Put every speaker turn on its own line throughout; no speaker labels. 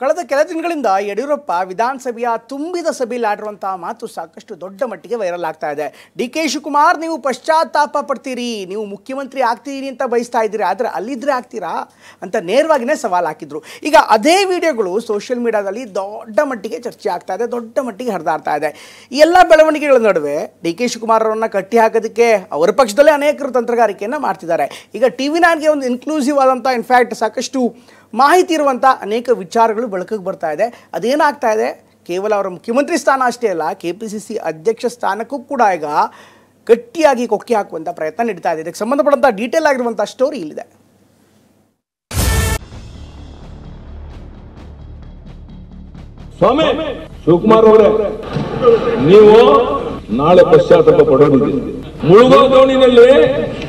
ಕಳೆದ ಕೆಲ ದಿನಗಳಿಂದ ಯಡಿಯೂರಪ್ಪ ವಿಧಾನಸಭೆಯ ತುಂಬಿದ ಸಭೆಯಲ್ಲಿ ಆಡಿರುವಂತಹ ಮಾತು ಸಾಕಷ್ಟು ದೊಡ್ಡ ಮಟ್ಟಿಗೆ ವೈರಲ್ ಆಗ್ತಾ ಇದೆ. ಡಿ.ಕೆ. ಶಿವಕುಮಾರ್, ನೀವು ಪಶ್ಚಾತ್ತಾಪ ಪಡ್ತೀರಿ, ನೀವು ಮುಖ್ಯಮಂತ್ರಿ ಆಗ್ತೀರಿ ಅಂತ ಬಯಸ್ತಾ ಇದ್ದೀರಿ, ಆದರೆ ಅಲ್ಲಿದ್ರೆ ಆಗ್ತೀರಾ ಅಂತ ನೇರವಾಗಿಯೇ ಸವಾಲು ಹಾಕಿದ್ರು. ಈಗ ಅದೇ ವಿಡಿಯೋಗಳು ಸೋಷಿಯಲ್ ಮೀಡಿಯಾದಲ್ಲಿ ದೊಡ್ಡ ಮಟ್ಟಿಗೆ ಚರ್ಚೆ ಆಗ್ತಾ ಇದೆ, ದೊಡ್ಡ ಮಟ್ಟಿಗೆ ಹರಿದಾಡ್ತಾ ಇದೆ. ಈ ಎಲ್ಲ ಬೆಳವಣಿಗೆಗಳ ನಡುವೆ ಡಿ.ಕೆ. ಶಿವಕುಮಾರ್ ಅವರನ್ನ ಕಟ್ಟಿ ಹಾಕೋದಕ್ಕೆ ಅವರ ಪಕ್ಷದಲ್ಲೇ ಅನೇಕರು ತಂತ್ರಗಾರಿಕೆಯನ್ನು ಮಾಡ್ತಿದ್ದಾರೆ. ಈಗ TV9ಗೆ ಒಂದು ಇನ್ಕ್ಲೂಸಿವ್ ಆದಂಥ ಇನ್ಫ್ಯಾಕ್ಟ್ ಸಾಕಷ್ಟು ಮಾಹಿತಿ ಇರುವಂಥ ಅನೇಕ ವಿಚಾರಗಳು ಬೆಳಕಿಗೆ ಬರ್ತಾ ಇದೆ. ಅದೇನಾಗ್ತಾ ಇದೆ, ಕೇವಲ ಅವರ ಮುಖ್ಯಮಂತ್ರಿ ಸ್ಥಾನ ಅಷ್ಟೇ ಅಲ್ಲ, KPCC ಅಧ್ಯಕ್ಷ ಸ್ಥಾನಕ್ಕೂ ಕೂಡ ಈಗ ಗಟ್ಟಿಯಾಗಿ ಕೊಕ್ಕೆ ಹಾಕುವಂಥ ಪ್ರಯತ್ನ ನಡೀತಾ ಇದೆ. ಇದಕ್ಕೆ ಸಂಬಂಧಪಟ್ಟಂಥ ಡೀಟೇಲ್ ಆಗಿರುವಂಥ ಸ್ಟೋರಿ ಇಲ್ಲಿದೆ.
ಸ್ವಾಮಿ ಶಿವಕುಮಾರ್ ಅವರೇ, ನೀವು ನಾಳೆ ಪಶ್ಚಾತ್ತಾಪ ಪಡೋದಿದೆ. ಮುಳುಗೋ ದೋಣಿನಲ್ಲಿ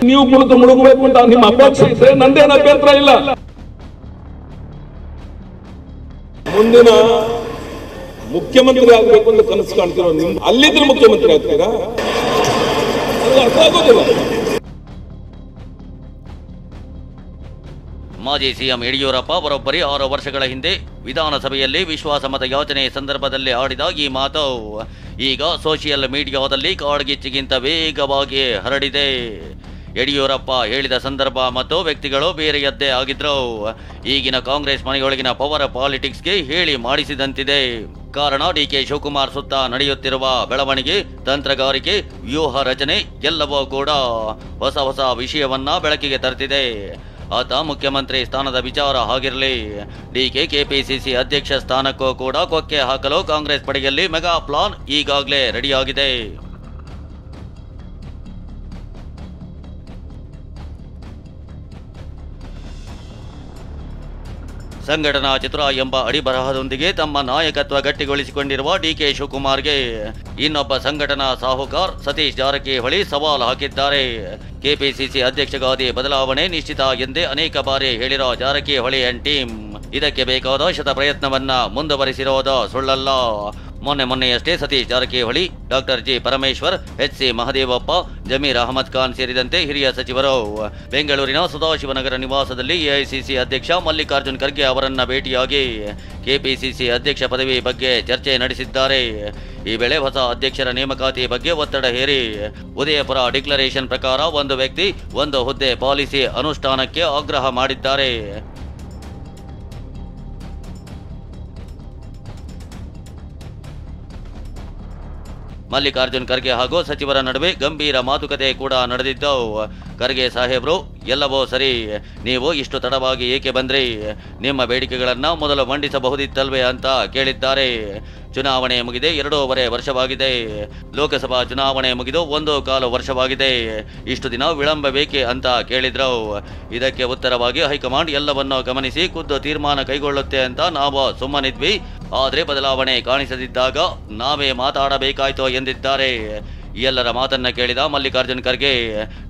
ನೀವು ಕುಳಿತು ಮುಳುಗಬೇಕು ಅಂತ ನಿಮ್ಮ ಅಪೇಕ್ಷೆ ಇದ್ರೆ ನಂದೇನು ಅಭ್ಯಂತರ ಇಲ್ಲ. ಮುಂದಿನ ಮುಖ್ಯಮಂತ್ರಿ ಆಗಬೇಕು ಅಂತ ಕನಸು ಕಾಣ್ತಿರೋ ನೀವು ಅಲ್ಲಿದ್ರೆ ಮುಖ್ಯಮಂತ್ರಿ ಆಗ್ತೀರಾ? ಅರ್ಥ ಆಗೋದಿಲ್ಲ.
ಮಾಜಿ ಸಿಎಂ ಯಡಿಯೂರಪ್ಪ ಬರೋಬ್ಬರಿ 6 ವರ್ಷಗಳ ಹಿಂದೆ ವಿಧಾನಸಭೆಯಲ್ಲಿ ವಿಶ್ವಾಸಮತ ಯಾಚನೆ ಸಂದರ್ಭದಲ್ಲಿ ಆಡಿದ ಈ ಮಾತು ಈಗ ಸೋಷಿಯಲ್ ಮೀಡಿಯಾದಲ್ಲಿ ಕಾಡ್ಗಿಚ್ಚಿಗಿಂತ ವೇಗವಾಗಿ ಹರಡಿದೆ. ಯಡಿಯೂರಪ್ಪ ಹೇಳಿದ ಸಂದರ್ಭ ಮತ್ತು ವ್ಯಕ್ತಿಗಳು ಬೇರೆಯದ್ದೇ ಆಗಿದ್ರು. ಈಗಿನ ಕಾಂಗ್ರೆಸ್ ಮನೆಯೊಳಗಿನ ಪವರ್ ಪಾಲಿಟಿಕ್ಸ್ಗೆ ಹೇಳಿ ಮಾಡಿಸಿದಂತಿದೆ. ಕಾರಣ ಡಿ.ಕೆ. ಶಿವಕುಮಾರ್ ಸುತ್ತ ನಡೆಯುತ್ತಿರುವ ಬೆಳವಣಿಗೆ, ತಂತ್ರಗಾರಿಕೆ, ವ್ಯೂಹ ರಚನೆ ಎಲ್ಲವೂ ಕೂಡ ಹೊಸ ಹೊಸ ವಿಷಯವನ್ನ ಬೆಳಕಿಗೆ ತರ್ತಿದೆ. ಆತ ಮುಖ್ಯಮಂತ್ರಿ ಸ್ಥಾನದ ವಿಚಾರ ಆಗಿರಲಿ, ಡಿ.ಕೆ. KPCC ಅಧ್ಯಕ್ಷ ಸ್ಥಾನಕ್ಕೂ ಕೂಡ ಕೊಕ್ಕೆ ಹಾಕಲು ಕಾಂಗ್ರೆಸ್ ಪಡೆಯಲ್ಲಿ ಮೆಗಾ ಪ್ಲಾನ್ ಈಗಾಗಲೇ ರೆಡಿಯಾಗಿದೆ. ಸಂಘಟನಾ ಚಿತ್ರ ಎಂಬ ಅಡಿಬರಹದೊಂದಿಗೆ ತಮ್ಮ ನಾಯಕತ್ವ ಗಟ್ಟಿಗೊಳಿಸಿಕೊಂಡಿರುವ ಡಿ.ಕೆ. ಶಿವಕುಮಾರ್ಗೆ ಇನ್ನೊಬ್ಬ ಸಂಘಟನಾ ಸಾಹುಕಾರ್ ಸತೀಶ್ ಜಾರಕಿಹೊಳಿ ಸವಾಲು ಹಾಕಿದ್ದಾರೆ. KPCC ಅಧ್ಯಕ್ಷ ಗಾದಿ ಬದಲಾವಣೆ ನಿಶ್ಚಿತ ಎಂದೇ ಅನೇಕ ಬಾರಿ ಹೇಳಿರೋ ಜಾರಕಿಹೊಳಿ ಅಂಡ್ ಟೀಮ್ ಇದಕ್ಕೆ ಬೇಕಾದ ಶತ ಪ್ರಯತ್ನವನ್ನ ಮುಂದುವರಿಸಿರೋದು ಸುಳ್ಳಲ್ಲ. ಮೊನ್ನೆಯಷ್ಟೇ Satish Jarkiholi, doctor G Parameshwar, H.C. Mahadevappa, Zameer Ahmed Khan ಸೇರಿದಂತೆ ಹಿರಿಯ ಸಚಿವರು ಬೆಂಗಳೂರಿನ ಸದಾಶಿವನಗರ ನಿವಾಸದಲ್ಲಿ AICC ಅಧ್ಯಕ್ಷ ಮಲ್ಲಿಕಾರ್ಜುನ್ ಖರ್ಗೆ ಅವರನ್ನ ಭೇಟಿಯಾಗಿ KPCC ಅಧ್ಯಕ್ಷ ಪದವಿ ಬಗ್ಗೆ ಚರ್ಚೆ ನಡೆಸಿದ್ದಾರೆ. ಈ ವೇಳೆ ಹೊಸ ಅಧ್ಯಕ್ಷರ ನೇಮಕಾತಿ ಬಗ್ಗೆ ಒತ್ತಡ ಹೇರಿ ಉದಯಪುರ ಡಿಕ್ಲರೇಷನ್ ಪ್ರಕಾರ ಒಂದು ವ್ಯಕ್ತಿ ಒಂದು ಹುದ್ದೆ ಪಾಲಿಸಿ ಅನುಷ್ಠಾನಕ್ಕೆ ಆಗ್ರಹ ಮಾಡಿದ್ದಾರೆ. ಮಲ್ಲಿಕಾರ್ಜುನ್ ಖರ್ಗೆ ಹಾಗೂ ಸಚಿವರ ನಡುವೆ ಗಂಭೀರ ಮಾತುಕತೆ ಕೂಡ ನಡೆದಿದ್ದು, ಖರ್ಗೆ ಸಾಹೇಬ್ರು ಎಲ್ಲವೋ ಸರಿ, ನೀವು ಇಷ್ಟು ತಡವಾಗಿ ಏಕೆ ಬಂದ್ರಿ? ನಿಮ್ಮ ಬೇಡಿಕೆಗಳನ್ನ ಮೊದಲು ಮಂಡಿಸಬಹುದಿತ್ತಲ್ವೇ ಅಂತ ಕೇಳಿದ್ದಾರೆ. ಚುನಾವಣೆ ಮುಗಿದೆ 2.5 ವರ್ಷವಾಗಿದೆ. ಲೋಕಸಭಾ ಚುನಾವಣೆ ಮುಗಿದು 1.25 ವರ್ಷವಾಗಿದೆ. ಇಷ್ಟು ದಿನ ವಿಳಂಬ ಬೇಕೆ ಅಂತ ಕೇಳಿದ್ರು. ಇದಕ್ಕೆ ಉತ್ತರವಾಗಿ ಹೈಕಮಾಂಡ್ ಎಲ್ಲವನ್ನೂ ಗಮನಿಸಿ ಖುದ್ದು ತೀರ್ಮಾನ ಕೈಗೊಳ್ಳುತ್ತೆ ಅಂತ ನಾವು ಸುಮ್ಮನಿದ್ವಿ. ಆದರೆ ಬದಲಾವಣೆ ಕಾಣಿಸದಿದ್ದಾಗ ನಾವೇ ಮಾತಾಡಬೇಕಾಯ್ತು ಎಂದಿದ್ದಾರೆ. ಎಲ್ಲರ ಮಾತನ್ನ ಕೇಳಿದ ಮಲ್ಲಿಕಾರ್ಜುನ್ ಖರ್ಗೆ,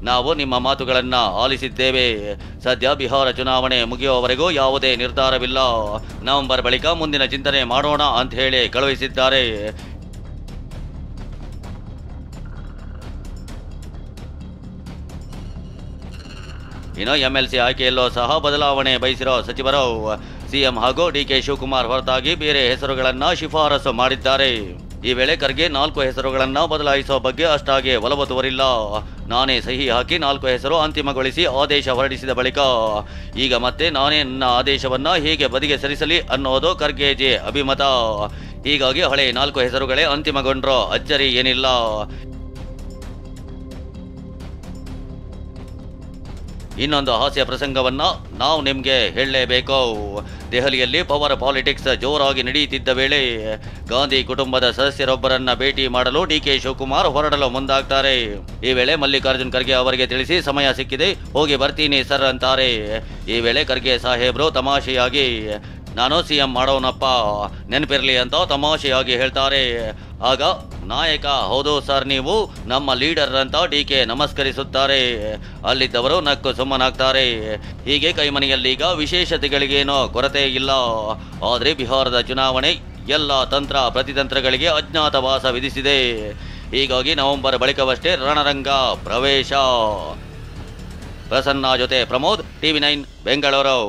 ನಾವು ನಿಮ್ಮ ಮಾತುಗಳನ್ನ ಆಲಿಸಿದ್ದೇವೆ. ಸದ್ಯ ಬಿಹಾರ ಚುನಾವಣೆ ಮುಗಿಯುವವರೆಗೂ ಯಾವುದೇ ನಿರ್ಧಾರವಿಲ್ಲ. ನವೆಂಬರ್ ಬಳಿಕ ಮುಂದಿನ ಚಿಂತನೆ ಮಾಡೋಣ ಅಂತ ಹೇಳಿ ಕಳುಹಿಸಿದ್ದಾರೆ. ಇನ್ನು MLC ಆಯ್ಕೆಯಲ್ಲೂ ಸಹ ಬದಲಾವಣೆ ಬಯಸಿರೋ ಸಚಿವರು ಸಿಎಂ ಹಾಗೂ ಡಿ.ಕೆ. ಶಿವಕುಮಾರ್ ಹೊರತಾಗಿ ಬೇರೆ ಹೆಸರುಗಳನ್ನ ಶಿಫಾರಸು ಮಾಡಿದ್ದಾರೆ. ಈ ವೇಳೆ ಖರ್ಗೆ 4 ಹೆಸರುಗಳನ್ನ ಬದಲಾಯಿಸುವ ಬಗ್ಗೆ ಅಷ್ಟಾಗಿ ಒಲವು ತೋರಿಲ್ಲ. ನಾನೇ ಸಹಿ ಹಾಕಿ 4 ಹೆಸರು ಅಂತಿಮಗೊಳಿಸಿ ಆದೇಶ ಹೊರಡಿಸಿದ ಬಳಿಕ ಈಗ ಮತ್ತೆ ನಾನೇ ನನ್ನ ಆದೇಶವನ್ನ ಹೇಗೆ ಬದಿಗೆ ಸರಿಸಲಿ ಅನ್ನೋದು ಖರ್ಗೆಜಿ ಅಭಿಮತ. ಹೀಗಾಗಿ ಹಳೆ 4 ಹೆಸರುಗಳೇ ಅಂತಿಮಗೊಂಡ್ರೋ ಅಚ್ಚರಿ ಏನಿಲ್ಲ. ಇನ್ನೊಂದು ಹಾಸ್ಯ ಪ್ರಸಂಗವನ್ನ ನಾವು ನಿಮ್ಗೆ ಹೇಳಲೇಬೇಕು. ದೆಹಲಿಯಲ್ಲಿ ಪವರ್ ಪಾಲಿಟಿಕ್ಸ್ ಜೋರಾಗಿ ನಡೆಯುತ್ತಿದ್ದ ವೇಳೆ ಗಾಂಧಿ ಕುಟುಂಬದ ಸದಸ್ಯರೊಬ್ಬರನ್ನ ಭೇಟಿ ಮಾಡಲು ಡಿ.ಕೆ. ಶಿವಕುಮಾರ್ ಹೊರಡಲು ಮುಂದಾಗ್ತಾರೆ. ಈ ವೇಳೆ ಮಲ್ಲಿಕಾರ್ಜುನ್ ಖರ್ಗೆ ಅವರಿಗೆ ತಿಳಿಸಿ ಸಮಯ ಸಿಕ್ಕಿದೆ, ಹೋಗಿ ಬರ್ತೀನಿ ಸರ್ ಅಂತಾರೆ. ಈ ವೇಳೆ ಖರ್ಗೆ ಸಾಹೇಬ್ರು ತಮಾಷೆಯಾಗಿ, ನಾನು ಸಿಎಂ ಮಾಡೋನಪ್ಪ, ನೆನಪಿರ್ಲಿ ಅಂತ ತಮಾಷೆಯಾಗಿ ಹೇಳ್ತಾರೆ. ಆಗ ನಾಯಕ, ಹೌದು ಸರ್ ನೀವು ನಮ್ಮ ಲೀಡರ್ ಅಂತ ಡಿ.ಕೆ. ನಮಸ್ಕರಿಸುತ್ತಾರೆ. ಅಲ್ಲಿದ್ದವರು ನಕ್ಕು ಸುಮ್ಮನಾಗ್ತಾರೆ. ಹೀಗೆ ಕೈಮನೆಯಲ್ಲೀಗ ವಿಶೇಷತೆಗಳಿಗೇನೋ ಕೊರತೆ ಇಲ್ಲ. ಆದರೆ ಬಿಹಾರದ ಚುನಾವಣೆ ಎಲ್ಲ ತಂತ್ರ ಪ್ರತಿತಂತ್ರಗಳಿಗೆ ಅಜ್ಞಾತವಾಸ ವಿಧಿಸಿದೆ. ಹೀಗಾಗಿ ನವೆಂಬರ್ ಬಳಿಕವಷ್ಟೇ ರಣರಂಗ ಪ್ರವೇಶ. ಪ್ರಸನ್ನ ಜೊತೆ ಪ್ರಮೋದ್, TV9 ಬೆಂಗಳೂರು.